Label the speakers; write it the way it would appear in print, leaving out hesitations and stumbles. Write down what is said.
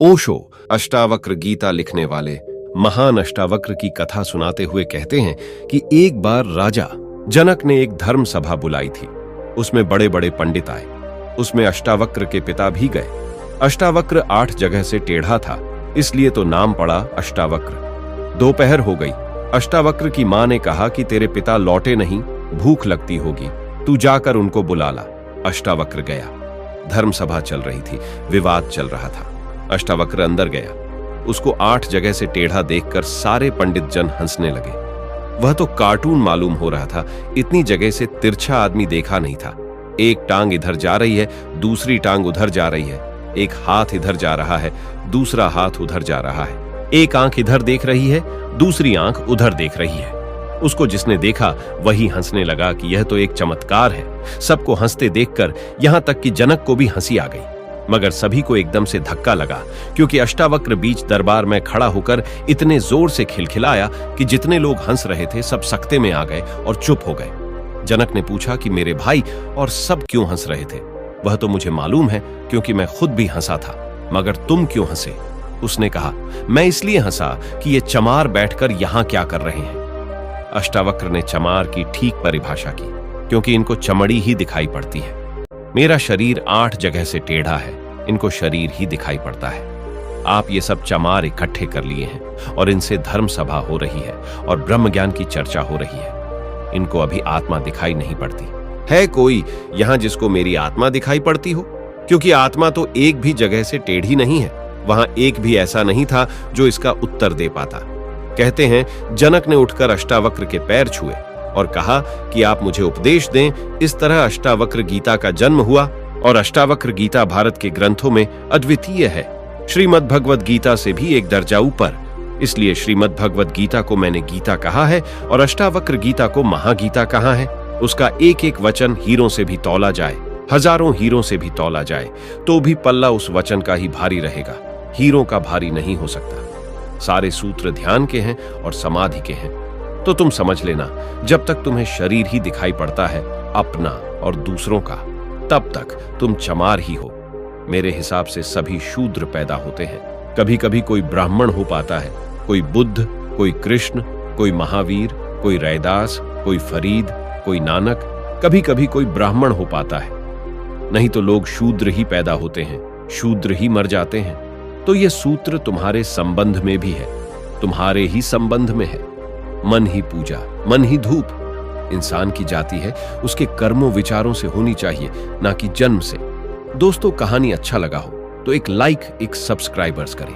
Speaker 1: ओशो अष्टावक्र गीता लिखने वाले महान अष्टावक्र की कथा सुनाते हुए कहते हैं कि एक बार राजा जनक ने एक धर्म सभा बुलाई थी। उसमें बड़े बड़े पंडित आए। उसमें अष्टावक्र के पिता भी गए। अष्टावक्र 8 जगह से टेढ़ा था, इसलिए तो नाम पड़ा अष्टावक्र। दोपहर हो गई। अष्टावक्र की मां ने कहा कि तेरे पिता लौटे नहीं, भूख लगती होगी, तू जाकर उनको बुला ला। अष्टावक्र गया। धर्म सभा चल रही थी, विवाद चल रहा था। अष्टावक्र अंदर गया। उसको 8 जगह से टेढ़ा देखकर सारे पंडित जन हंसने लगे। वह तो कार्टून मालूम हो रहा था, इतनी जगह से तिरछा आदमी देखा नहीं था। एक टांग इधर जा रही है, दूसरी टांग उधर जा रही है। एक हाथ इधर जा रहा है, दूसरा हाथ उधर जा रहा है। एक आंख इधर देख रही है, दूसरी आंख उधर देख रही है। उसको जिसने देखा वही हंसने लगा कि यह तो एक चमत्कार है। सबको हंसते देखकर यहां तक कि जनक को भी हंसी आ गई। मगर सभी को एकदम से धक्का लगा, क्योंकि अष्टावक्र बीच दरबार में खड़ा होकर इतने जोर से खिलखिलाया कि जितने लोग हंस रहे थे सब सकते में आ गए और चुप हो गए। जनक ने पूछा कि मेरे भाई और सब क्यों हंस रहे थे? वह तो मुझे मालूम है, क्योंकि मैं खुद भी हंसा था, मगर तुम क्यों हंसे? उसने कहा, मैं इसलिए हंसा कि ये चमार बैठकर यहां क्या कर रहे हैं। अष्टावक्र ने चमार की ठीक परिभाषा की, क्योंकि इनको चमड़ी ही दिखाई पड़ती है। मेरा शरीर 8 जगह से टेढ़ा है, इनको शरीर ही दिखाई पड़ता है। आप ये सब चमार इकट्ठे कर लिए हैं और इनसे धर्म सभा हो रही है और ब्रह्म ज्ञान की चर्चा हो रही है। इनको अभी आत्मा दिखाई नहीं पड़ती। है कोई यहां जिसको मेरी आत्मा दिखाई पड़ती हो? क्योंकि आत्मा तो एक भी जगह से टेढ़ी नहीं है। वहां एक भी ऐसा नहीं था जो इसका उत्तर दे पाता। कहते हैं जनक ने उठकर अष्टावक्र के पैर छुए और कहा कि आप मुझे उपदेश दें। इस तरह अष्टावक्र गीता का जन्म हुआ और अष्टावक्र गीता भारत के ग्रंथों में अद्वितीय है। श्रीमद् भगवद गीता से भी एक दर्जा ऊपर। इसलिए श्रीमद् भगवद गीता को मैंने गीता कहा है और अष्टावक्र गीता को महागीता कहा है। उसका एक एक वचन हीरों से भी तौला जाए, हजारों हीरों से भी तौला जाए, तो भी पल्ला उस वचन का ही भारी रहेगा, हीरों का भारी नहीं हो सकता। सारे सूत्र ध्यान के हैं और समाधि के हैं। तो तुम समझ लेना, जब तक तुम्हें शरीर ही दिखाई पड़ता है अपना और दूसरों का, तब तक तुम चमार ही हो। मेरे हिसाब से सभी शूद्र पैदा होते हैं। कभी कभी कोई ब्राह्मण हो पाता है, कोई बुद्ध, कोई कृष्ण, कोई महावीर, कोई रैदास, कोई फरीद, कोई नानक। कभी कभी कोई ब्राह्मण हो पाता है। नहीं तो लोग शूद्र ही पैदा होते हैं, शूद्र ही मर जाते हैं। तो ये सूत्र तुम्हारे संबंध में भी है, तुम्हारे ही संबंध में है। मन ही पूजा, मन ही धूप। इंसान की जाति है, उसके कर्मों विचारों से होनी चाहिए, ना कि जन्म से। दोस्तों, कहानी अच्छा लगा हो तो एक लाइक, एक सब्सक्राइबर्स करें।